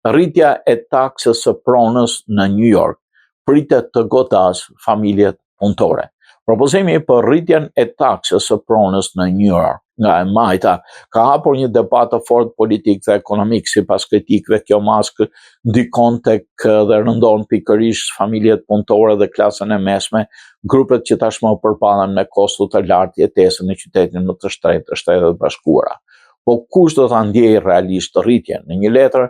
Rritja e taksës së pronës në New York pritet të godasë familjet punëtore. Propozimi për rritjen e taksës së pronës në New York nga e majta ka hapur një debat të fortë politik dhe ekonomik. Sipas kritikëve, kjo maskë ndikon tek dhe rëndon pikërisht familjet punëtore dhe klasën e mesme, grupet që tashmë përballen me kosto të lartë jetese në qytetin më të shtrenjtë të Shtetet Bashkuara. Po kush do ta ndjejë realisht rritjen? Në një letër,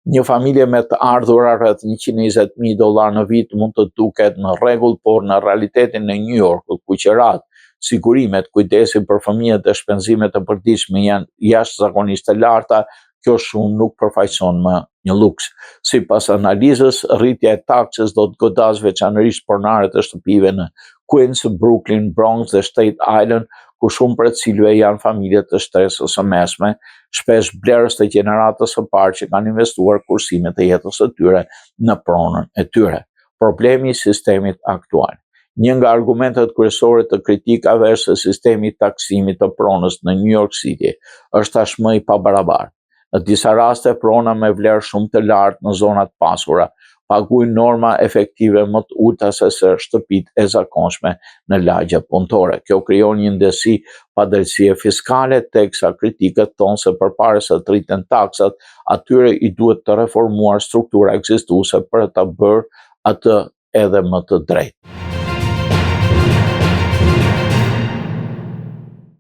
një familje me të ardhura rreth $120,000 në vit mund të duket në rregull, por në realitetin në New York, ku qerat, sigurimet, kujdesi për fëmijët dhe shpenzimet e përditshme janë jashtëzakonisht të larta, kjo shumë nuk përfaqëson më një luks. Sipas analizës, rritja e taksës do të godasë veçanërisht pronarët e shtëpive në Queens, Brooklyn, Bronx dhe Staten Island, ku shumë prej cilëve janë familje të shtresës së mesme, shpesh blerës të gjeneratës së parë që kanë investuar kursimet e jetës së tyre në pronën e tyre. Problemi i sistemit aktual. Një nga argumentet kryesore të kritikave është se sistemi i taksimit të pronës në New York City është tashmë i pabarabartë. Në disa raste, prona me vlerë shumë të lartë në zonat pasura paguajnë norma efektive më të ulta se shtëpitë e zakonshme në lagje punëtore. Kjo krijon një ndësi padrejtësie fiskale, teksa kritikët thonë se përpara se të rriten taksat, atyre i duhet të reformuar struktura ekzistuese për ta bërë atë edhe më të drejtë.